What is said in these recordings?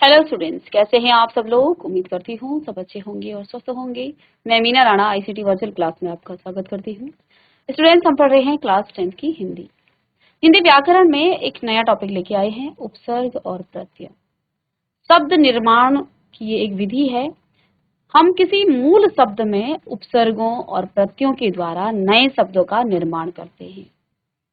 Hello students, कैसे हैं आप सब लोग। उम्मीद करती हूँ सब अच्छे होंगे और स्वस्थ होंगे। मैं Meena Rana ICT virtual class में आपका स्वागत करती हूँ। स्टूडेंट्स, हम पढ़ रहे हैं क्लास 10 की हिंदी। हिंदी व्याकरण में एक नया टॉपिक लेके आए हैं, उपसर्ग और प्रत्यय। शब्द निर्माण की ये एक विधि है। हम किसी मूल शब्द में उपसर्गों और प्रत्ययों के द्वारा नए शब्दों का निर्माण करते हैं।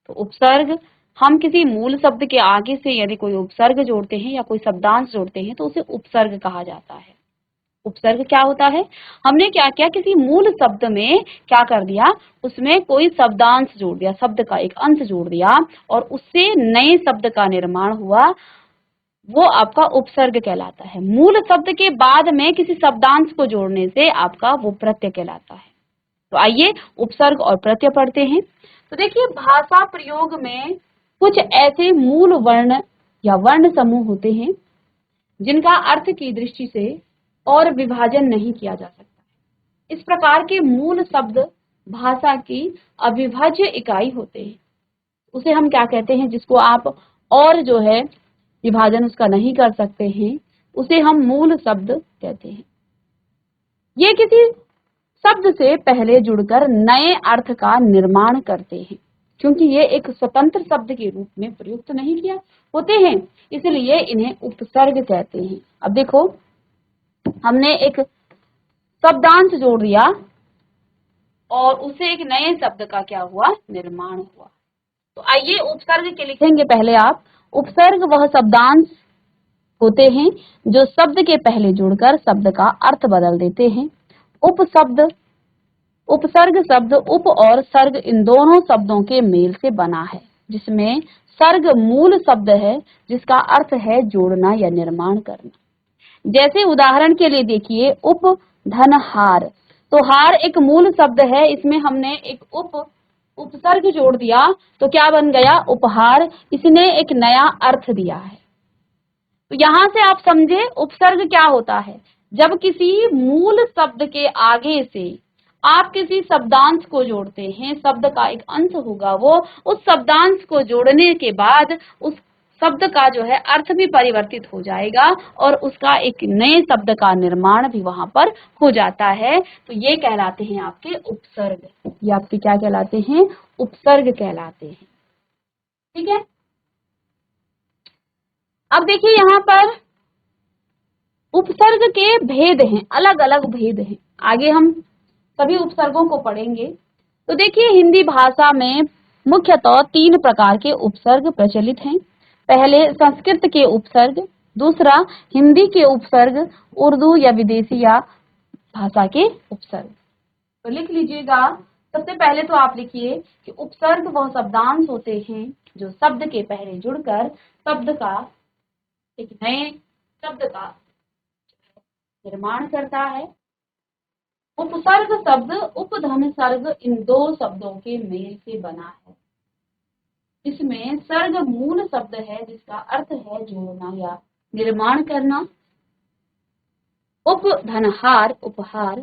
तो उपसर्ग, हम किसी मूल शब्द के आगे से यदि कोई उपसर्ग जोड़ते हैं या कोई शब्दांश जोड़ते हैं तो उसे उपसर्ग कहा जाता है। उपसर्ग क्या होता है? हमने क्या किया, किसी मूल शब्द में क्या कर दिया, उसमें कोई शब्दांश जोड़ दिया, शब्द का एक अंश जोड़ दिया और उससे नए शब्द का निर्माण हुआ, वो आपका उपसर्ग कहलाता है। मूल शब्द के बाद में किसी शब्दांश को जोड़ने से आपका वो प्रत्यय कहलाता है। तो आइए उपसर्ग और प्रत्यय पढ़ते हैं। तो देखिए, भाषा प्रयोग में कुछ ऐसे मूल वर्ण या वर्ण समूह होते हैं जिनका अर्थ की दृष्टि से और विभाजन नहीं किया जा सकता। इस प्रकार के मूल शब्द भाषा की अविभाज्य इकाई होते हैं। उसे हम क्या कहते हैं, जिसको आप और जो है विभाजन उसका नहीं कर सकते हैं, उसे हम मूल शब्द कहते हैं। ये किसी शब्द से पहले जुड़कर नए अर्थ का निर्माण करते हैं। क्योंकि ये एक स्वतंत्र शब्द के रूप में प्रयुक्त नहीं किया होते हैं, इसलिए इन्हें उपसर्ग कहते हैं। अब देखो, हमने एक शब्दांश जोड़ दिया और उससे एक नए शब्द का क्या हुआ, निर्माण हुआ। तो आइए उपसर्ग के लिखेंगे पहले आप। उपसर्ग वह शब्दांश होते हैं जो शब्द के पहले जुड़कर शब्द का अर्थ बदल देते हैं। उपशब्द, उपसर्ग शब्द उप और सर्ग इन दोनों शब्दों के मेल से बना है, जिसमें सर्ग मूल शब्द है जिसका अर्थ है जोड़ना या निर्माण करना। जैसे उदाहरण के लिए देखिए, उप धन हार। तो हार एक मूल शब्द है, इसमें हमने एक उपसर्ग जोड़ दिया तो क्या बन गया, उपहार। इसने एक नया अर्थ दिया है। तो यहां से आप समझे उपसर्ग क्या होता है। जब किसी मूल शब्द के आगे से आप किसी शब्दांश को जोड़ते हैं, शब्द का एक अंश होगा वो, उस शब्दांश को जोड़ने के बाद उस शब्द का जो है अर्थ भी परिवर्तित हो जाएगा और उसका एक नए शब्द का निर्माण भी वहां पर हो जाता है। तो ये कहलाते हैं आपके उपसर्ग। ये आपके क्या कहलाते हैं, उपसर्ग कहलाते हैं। ठीक है। अब देखिए, यहाँ पर उपसर्ग के भेद हैं, अलग अलग भेद हैं। आगे हम सभी उपसर्गों को पढ़ेंगे। तो देखिए, हिंदी भाषा में मुख्यतः 3 प्रकार के उपसर्ग प्रचलित हैं। पहले संस्कृत के उपसर्ग, दूसरा हिंदी के उपसर्ग, उर्दू या विदेशी या भाषा के उपसर्ग। तो लिख लीजिएगा। सबसे पहले तो आप लिखिए कि उपसर्ग वह शब्दांश होते हैं जो शब्द के पहले जुड़कर शब्द का एक नए शब्द का निर्माण करता है। उपसर्ग शब्द उपधन सर्ग इन दो शब्दों के मेल से बना है। इसमें सर्ग मूल शब्द है जिसका अर्थ है जोड़ना या निर्माण करना। उपधनहार, उपहार।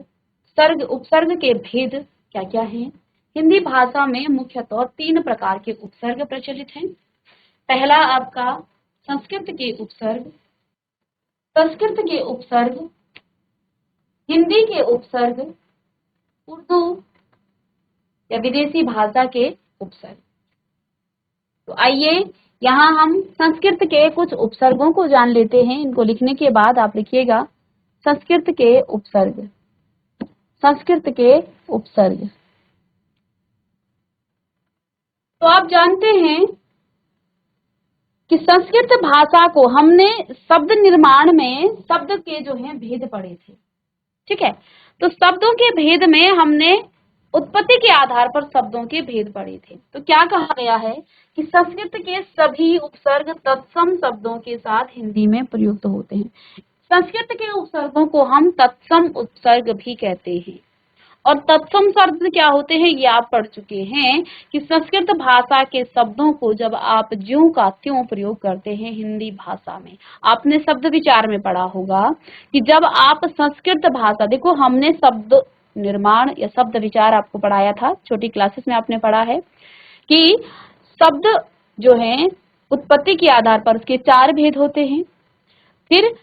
सर्ग, उपसर्ग के भेद क्या क्या हैं? हिंदी भाषा में मुख्यतः 3 प्रकार के उपसर्ग प्रचलित हैं। पहला आपका संस्कृत के उपसर्ग, संस्कृत के उपसर्ग, हिंदी के उपसर्ग, उर्दू या विदेशी भाषा के उपसर्ग। तो आइए यहाँ हम संस्कृत के कुछ उपसर्गों को जान लेते हैं। इनको लिखने के बाद आप लिखिएगा संस्कृत के उपसर्ग, संस्कृत के उपसर्ग। तो आप जानते हैं कि संस्कृत भाषा को हमने शब्द निर्माण में शब्द के जो है भेद पढ़े थे। ठीक है। तो शब्दों के भेद में हमने उत्पत्ति के आधार पर शब्दों के भेद पढ़े थे। तो क्या कहा गया है कि संस्कृत के सभी उपसर्ग तत्सम शब्दों के साथ हिंदी में प्रयुक्त होते हैं। संस्कृत के उपसर्गों को हम तत्सम उपसर्ग भी कहते हैं। और तत्सम शब्द क्या होते हैं ये आप पढ़ चुके हैं कि संस्कृत भाषा के शब्दों को जब आप ज्यों का त्यों प्रयोग करते हैं हिंदी भाषा में, आपने शब्द विचार में पढ़ा होगा कि जब आप संस्कृत भाषा, देखो हमने शब्द निर्माण या शब्द विचार आपको पढ़ाया था, छोटी क्लासेस में आपने पढ़ा है कि शब्द जो है उत्पत्ति के आधार पर उसके 4 भेद होते हैं। फिर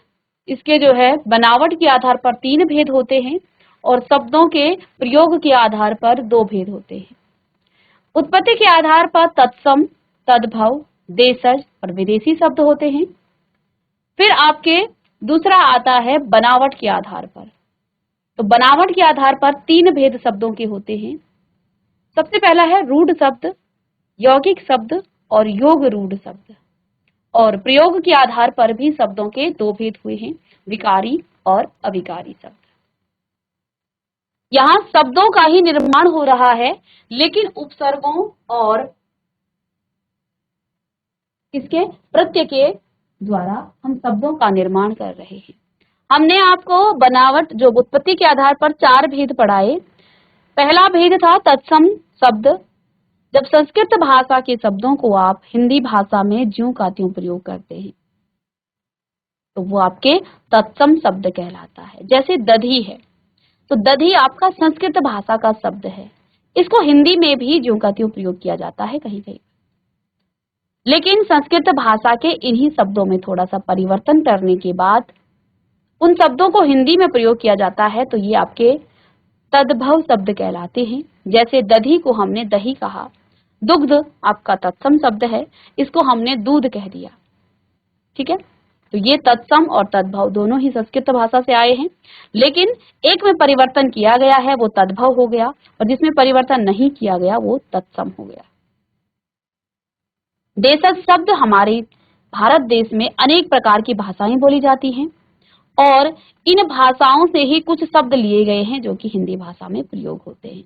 इसके जो है बनावट के आधार पर 3 भेद होते हैं और शब्दों के प्रयोग के आधार पर 2 भेद होते हैं। उत्पत्ति के आधार पर तत्सम, तद्भव, देशज और विदेशी शब्द होते हैं। फिर आपके दूसरा आता है बनावट के आधार पर। तो बनावट के आधार पर 3 भेद शब्दों के होते हैं। सबसे पहला है रूढ़ शब्द, यौगिक शब्द और योग रूढ़ शब्द। और प्रयोग के आधार पर भी शब्दों के 2 भेद हुए हैं, विकारी और अविकारी शब्द। यहाँ शब्दों का ही निर्माण हो रहा है, लेकिन उपसर्गों और किसके प्रत्यय के द्वारा हम शब्दों का निर्माण कर रहे हैं। हमने आपको बनावट जो उत्पत्ति के आधार पर 4 भेद पढ़ाए। पहला भेद था तत्सम शब्द। जब संस्कृत भाषा के शब्दों को आप हिंदी भाषा में ज्यों का त्यों प्रयोग करते हैं तो वो आपके तत्सम शब्द कहलाता है। जैसे दधी है, तो दधी आपका संस्कृत भाषा का शब्द है, इसको हिंदी में भी ज्यों का त्यों प्रयोग किया जाता है कहीं कहीं। लेकिन संस्कृत भाषा के इन्हीं शब्दों में थोड़ा सा परिवर्तन करने के बाद उन शब्दों को हिंदी में प्रयोग किया जाता है, तो ये आपके तद्भव शब्द कहलाते हैं। जैसे दधी को हमने दही कहा, दुग्ध आपका तत्सम शब्द है, इसको हमने दूध कह दिया। ठीक है, तो ये तत्सम और तद्भव दोनों ही संस्कृत भाषा से आए हैं, लेकिन एक में परिवर्तन किया गया है वो तद्भव हो गया और जिसमें परिवर्तन नहीं किया गया वो तत्सम हो गया। देशज शब्द हमारे भारत देश में अनेक प्रकार की भाषाएं बोली जाती हैं और इन भाषाओं से ही कुछ शब्द लिए गए हैं जो कि हिंदी भाषा में प्रयोग होते हैं।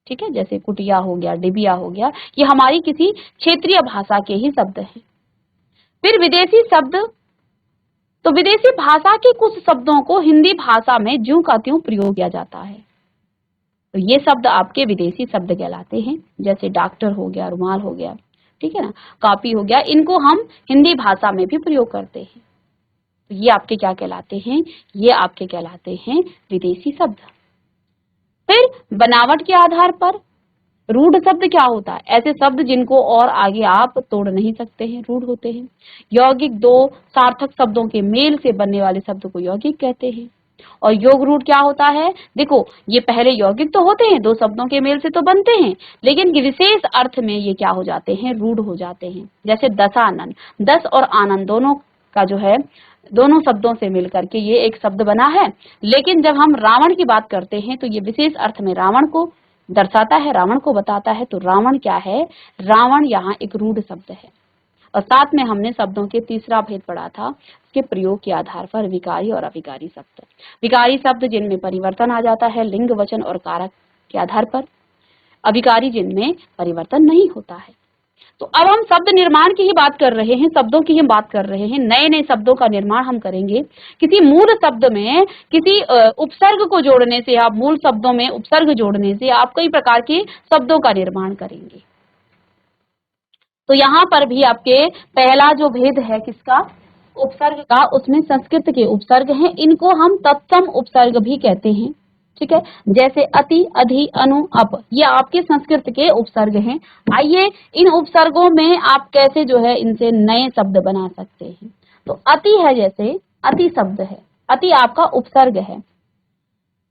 ठीक है, जैसे कुटिया हो गया, डिबिया हो गया, ये हमारी किसी क्षेत्रीय भाषा के ही शब्द हैं। फिर विदेशी शब्द, तो विदेशी भाषा के कुछ शब्दों को हिंदी भाषा में ज्यों का त्यों प्रयोग किया जाता है, तो ये शब्द आपके विदेशी शब्द कहलाते हैं। जैसे डॉक्टर हो गया, रुमाल हो गया, ठीक है ना, कॉपी हो गया, इनको हम हिंदी भाषा में भी प्रयोग करते हैं। तो ये आपके क्या कहलाते हैं, ये आपके कहलाते हैं विदेशी शब्द। फिर बनावट के आधार पर रूढ़ शब्द क्या होता है, ऐसे शब्द जिनको और आगे आप तोड़ नहीं सकते हैं, रूढ़ होते हैं। यौगिक 2 सार्थक शब्दों के मेल से बनने वाले शब्द को यौगिक कहते हैं। और योग रूढ़ क्या होता है, देखो ये पहले यौगिक तो होते हैं, 2 शब्दों के मेल से तो बनते हैं, लेकिन विशेष अर्थ में ये क्या हो जाते हैं, रूढ़ हो जाते हैं। जैसे दशानन, 10 और आनंद दोनों का जो है, दोनों शब्दों से मिलकर के ये एक शब्द बना है। लेकिन जब हम रावण की बात करते हैं तो ये विशेष अर्थ में रावण को दर्शाता है, रावण को बताता है। तो रावण क्या है, रावण यहाँ एक रूढ़ शब्द है। और साथ में हमने शब्दों के तीसरा भेद पढ़ा था, उसके प्रयोग के आधार पर विकारी और अविकारी शब्द। विकारी शब्द जिनमें परिवर्तन आ जाता है लिंग, वचन और कारक के आधार पर, अविकारी जिनमें परिवर्तन नहीं होता है। तो अब हम शब्द निर्माण की ही बात कर रहे हैं, शब्दों की ही बात कर रहे हैं। नए नए शब्दों का निर्माण हम करेंगे। किसी मूल शब्द में किसी उपसर्ग को जोड़ने से, आप मूल शब्दों में उपसर्ग जोड़ने से आप कई प्रकार के शब्दों का निर्माण करेंगे। तो यहाँ पर भी आपके पहला जो भेद है किसका, उपसर्ग का, उसमें संस्कृत के उपसर्ग हैं, इनको हम तत्सम उपसर्ग भी कहते हैं। ठीक है, जैसे अति, अधि, अनु, अप, ये आपके संस्कृत के उपसर्ग हैं। आइए इन उपसर्गों में आप कैसे जो है इनसे नए शब्द बना सकते हैं। तो अति है, जैसे अति शब्द है, अति आपका उपसर्ग है।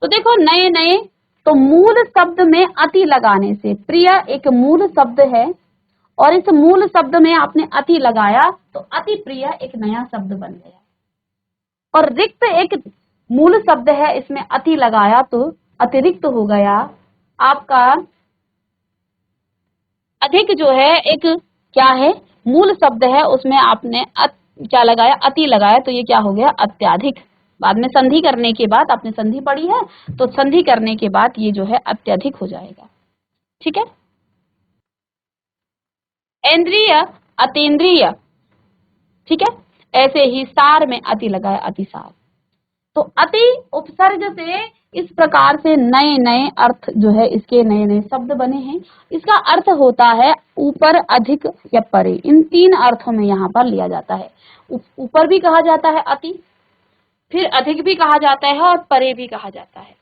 तो देखो नए नए, तो मूल शब्द में अति लगाने से, प्रिय एक मूल शब्द है और इस मूल शब्द में आपने अति लगाया तो अति प्रिय एक नया शब्द बन गया। और रिक्त एक मूल शब्द है, इसमें अति लगाया तो अतिरिक्त हो गया आपका। अधिक जो है एक क्या है, मूल शब्द है, उसमें आपने क्या लगाया, अति लगाया, तो ये क्या हो गया, अत्यधिक। बाद में संधि करने के बाद, आपने संधि पढ़ी है, तो संधि करने के बाद ये जो है अत्यधिक हो जाएगा। ठीक है, इंद्रिय, अतीन्द्रिय। ठीक है, ऐसे ही सार में अति लगाया, अतिसार। तो अति उपसर्ग से इस प्रकार से नए नए अर्थ जो है, इसके नए नए शब्द बने हैं। इसका अर्थ होता है ऊपर, अधिक या परे, इन 3 अर्थों में यहाँ पर लिया जाता है। ऊपर भी कहा जाता है अति, फिर अधिक भी कहा जाता है और परे भी कहा जाता है।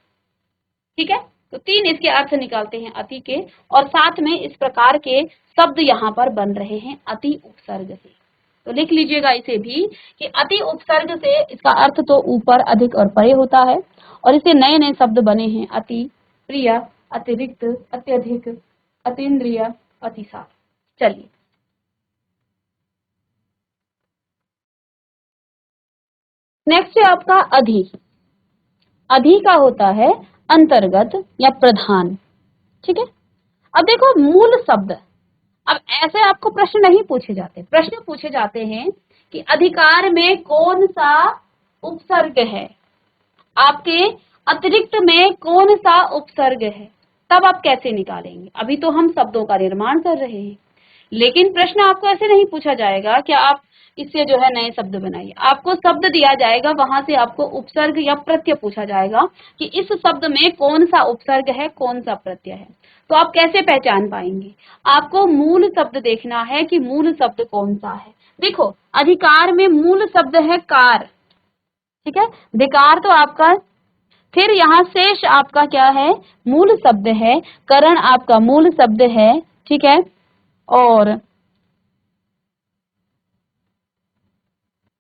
ठीक है, तो 3 इसके अर्थ निकालते हैं अति के, और साथ में इस प्रकार के शब्द यहाँ पर बन रहे हैं अति उपसर्ग से। तो लिख लीजिएगा इसे भी कि अति उपसर्ग से इसका अर्थ तो ऊपर, अधिक और परे होता है, और इससे नए नए शब्द बने हैं, अति, प्रिय, अतिरिक्त, अत्यधिक, अतीन्द्रिय, अतिसार। चलिए नेक्स्ट है आपका अधि। अधि का होता है अंतर्गत या प्रधान। ठीक है, अब देखो मूल शब्द, अब ऐसे आपको प्रश्न नहीं पूछे जाते, प्रश्न पूछे जाते हैं कि अधिकार में कौन सा उपसर्ग है, आपके अतिरिक्त में कौन सा उपसर्ग है, तब आप कैसे निकालेंगे। अभी तो हम शब्दों का निर्माण कर रहे हैं, लेकिन प्रश्न आपको ऐसे नहीं पूछा जाएगा कि आप इससे जो है नए शब्द बनाइए। आपको शब्द दिया जाएगा, वहां से आपको उपसर्ग या प्रत्यय पूछा जाएगा कि इस शब्द में कौन सा उपसर्ग है, कौन सा प्रत्यय है। तो आप कैसे पहचान पाएंगे, आपको मूल शब्द देखना है कि मूल शब्द कौन सा है। देखो अधिकार में मूल शब्द है कार, ठीक है, विकार तो आपका, फिर यहाँ शेष आपका क्या है, मूल शब्द है, करण आपका मूल शब्द है, ठीक है, और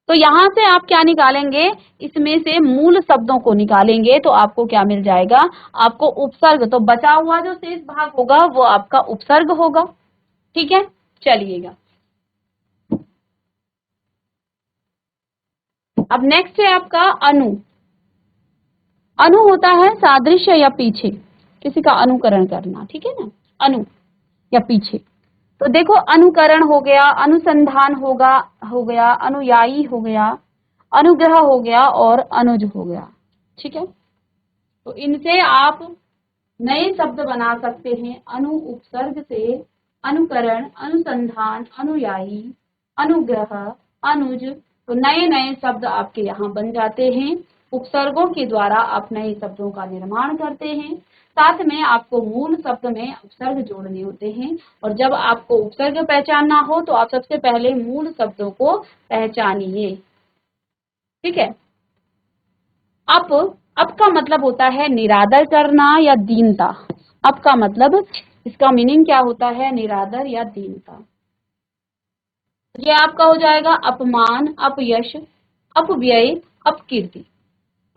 तो यहां से आप क्या निकालेंगे, इसमें से मूल शब्दों को निकालेंगे तो आपको क्या मिल जाएगा, आपको उपसर्ग, तो बचा हुआ जो शेष भाग होगा वो आपका उपसर्ग होगा। ठीक है, चलिएगा अब नेक्स्ट है आपका अनु। अनु होता है सादृश्य या पीछे, किसी का अनुकरण करना, ठीक है ना, अनु या पीछे। तो देखो अनुकरण हो गया, अनुसंधान हो गया, अनुयायी हो गया, अनुग्रह हो गया और अनुज हो गया। ठीक है, तो इनसे आप नए शब्द बना सकते हैं, अनु उपसर्ग से अनुकरण, अनुसंधान, अनुयायी, अनुग्रह, अनुज, तो नए नए शब्द आपके यहाँ बन जाते हैं। उपसर्गों के द्वारा आप नए शब्दों का निर्माण करते हैं, साथ में आपको मूल शब्द में उपसर्ग जोड़ने होते हैं, और जब आपको उपसर्ग पहचानना हो तो आप सबसे पहले मूल शब्दों को पहचानिए। ठीक है, अप का मतलब होता है निरादर करना या दीनता। अप का मतलब, इसका मीनिंग क्या होता है, निरादर या दीनता। ये आपका हो जाएगा अपमान, अपयश, अपव्यय, अपकीर्ति।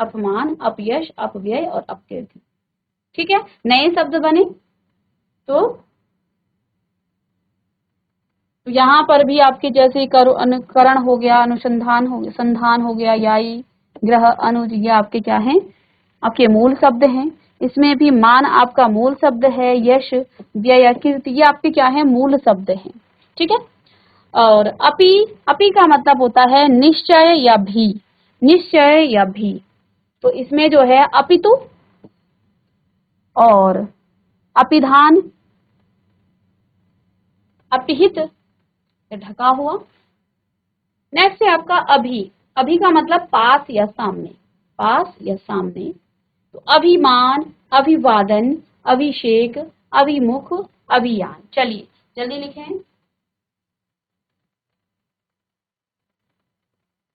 अपमान, अपयश, अपव्यय और अपकीर्ति। ठीक है, नए शब्द बने तो यहाँ पर भी आपके जैसे अनुकरण हो गया, अनुसंधान हो गया, संधान हो गया, याई, ग्रह, अनुज, ये आपके क्या हैं, आपके मूल शब्द हैं। इसमें भी मान आपका मूल शब्द है, यश, व्यय, कीर्ति, ये आपके क्या है, मूल शब्द हैं। ठीक है, और अपि, अपि का मतलब होता है निश्चय या भी, निश्चय या भी। तो इसमें जो है अपितु और अपिधान, अपिहित, ढका हुआ। नेक्स्ट है आपका अभी। अभी का मतलब पास या सामने, पास या सामने। तो अभिमान, अभिवादन, अभिषेक, अभिमुख, अभियान। चलिए जल्दी लिखें।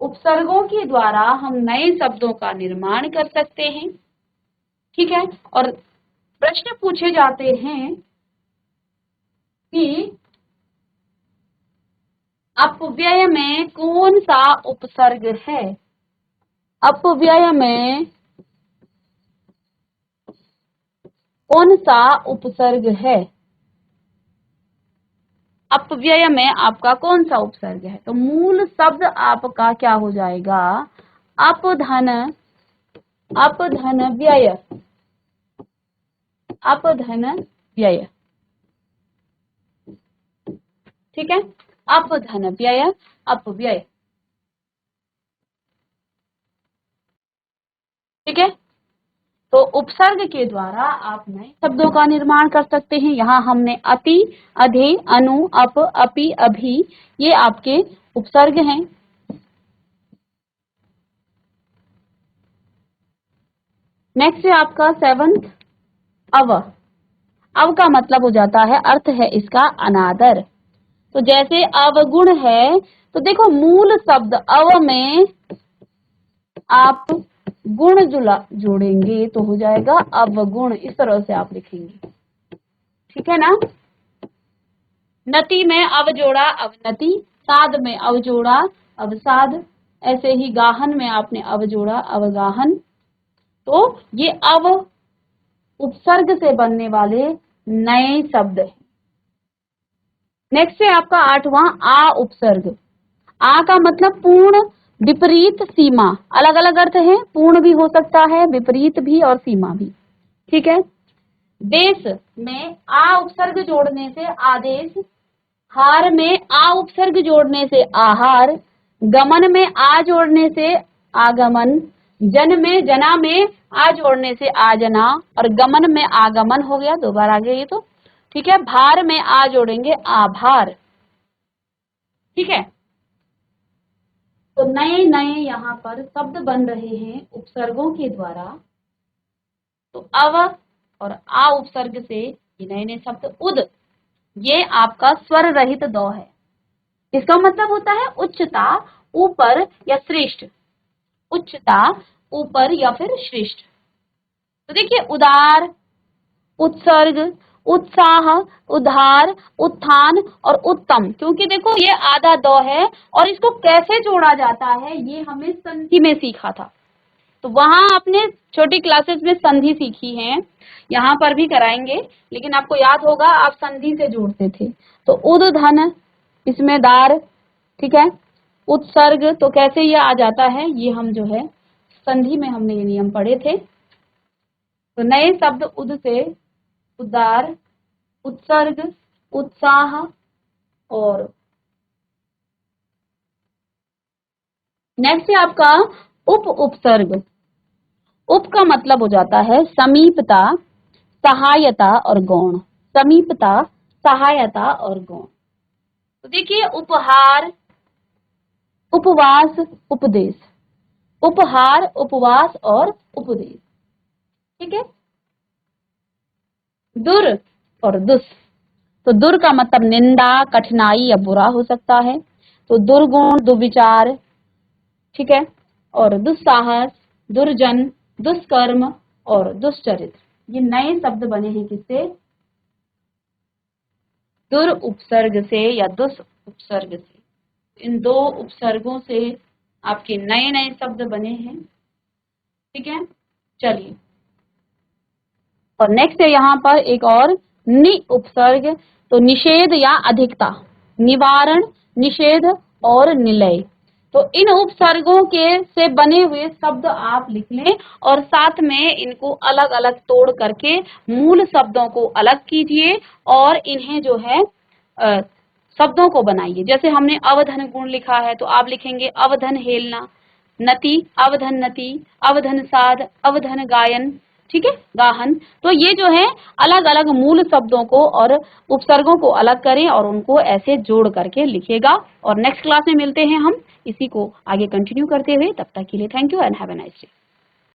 उपसर्गों के द्वारा हम नए शब्दों का निर्माण कर सकते हैं। ठीक है, और प्रश्न पूछे जाते हैं कि अपव्यय में कौन सा उपसर्ग है, अपव्यय में कौन सा उपसर्ग है, अपव्यय में आपका कौन सा उपसर्ग है। तो मूल शब्द आपका क्या हो जाएगा, अपधन, अपधन व्यय, अपधन व्यय। ठीक है, अपधन व्यय, अपव्यय। ठीक है, तो उपसर्ग के द्वारा आप नए शब्दों का निर्माण कर सकते हैं। यहाँ हमने अति, अधि, अनु, अप, अपि, अभि, ये आपके उपसर्ग हैं। नेक्स्ट है आपका 7th अव। अव का मतलब हो जाता है, अर्थ है इसका अनादर। तो जैसे अवगुण है, तो देखो मूल शब्द अव में आप गुण जोड़ेंगे तो हो जाएगा अवगुण, इस तरह से आप लिखेंगे। ठीक है ना, नति में अव जोड़ा अवनति, साध में अव जोड़ा, अवसाद। ऐसे ही गाहन में आपने अव जोड़ा, अवगाहन। तो ये अव उपसर्ग से बनने वाले नए शब्द हैं। नेक्स्ट है आपका 8वां आ उपसर्ग। आ का मतलब पूर्ण, विपरीत, सीमा। अलग अलग अर्थ है, पूर्ण भी हो सकता है, विपरीत भी और सीमा भी। ठीक है। देश में आ उपसर्ग जोड़ने से आदेश, हार में आ उपसर्ग जोड़ने से आहार, गमन में आ जोड़ने से आगमन, जन में जना में आ जोड़ने से आजना, और गमन में आगमन हो गया, दो बार आ गया ये तो। ठीक है। भार में आ जोड़ेंगे आभार। ठीक है। तो नए नए यहाँ पर शब्द बन रहे हैं उपसर्गों के द्वारा। तो अव और आ उपसर्ग से ये नए नए शब्द। उद, ये आपका स्वर रहित दौ है। इसका मतलब होता है उच्चता, ऊपर या श्रेष्ठ। उच्चता, ऊपर या फिर श्रेष्ठ। तो देखिए उदार, उत्सर्ग, उत्साह, उधार, उत्थान और उत्तम। क्योंकि देखो ये आधा दौ है और इसको कैसे जोड़ा जाता है ये हमें संधि में सीखा था। तो वहां आपने छोटी क्लासेस में संधि सीखी है, यहाँ पर भी कराएंगे, लेकिन आपको याद होगा आप संधि से जोड़ते थे। तो उद धन, इसमें दार। ठीक है। उत्सर्ग, तो कैसे ये आ जाता है, ये हम जो है संधि में हमने ये नियम पढ़े थे। तो नए शब्द उद से उदार, उत्सर्ग, उत्साह और नेक्स्ट है आपका उप उपसर्ग। उप का मतलब हो जाता है समीपता, सहायता और गौण। समीपता, सहायता और गौण। तो देखिए उपहार, उपवास, उपदेश। उपहार, उपवास और उपदेश। ठीक है। दुर और दुस। तो दुर का मतलब निंदा, कठिनाई या बुरा हो सकता है। तो दुर्गुण, दुर्विचार। ठीक है। और दुस्साहस, दुर्जन, दुष्कर्म और दुष्चरित्र। ये नए शब्द बने हैं किससे, दुर उपसर्ग से या दुस उपसर्ग से। इन दो उपसर्गों से आपके नए नए शब्द बने हैं। ठीक है। चलिए, और नेक्स्ट है यहाँ पर एक और नि उपसर्ग। तो निषेध या अधिकता, निवारण, निषेध और निलय। तो इन उपसर्गों के से बने हुए शब्द आप लिख लें और साथ में इनको अलग अलग तोड़ करके मूल शब्दों को अलग कीजिए और इन्हें जो है शब्दों को बनाइए। जैसे हमने अवधन गुण लिखा है तो आप लिखेंगे अवधन हेलना, नति, अवधन नति, अवधन साध, अवधन गायन। ठीक है, गाहन। तो ये जो है अलग अलग मूल शब्दों को और उपसर्गों को अलग करें और उनको ऐसे जोड़ करके लिखिएगा। और नेक्स्ट क्लास में मिलते हैं हम इसी को आगे कंटिन्यू करते हुए। तब तक के लिए thank you and have a nice day.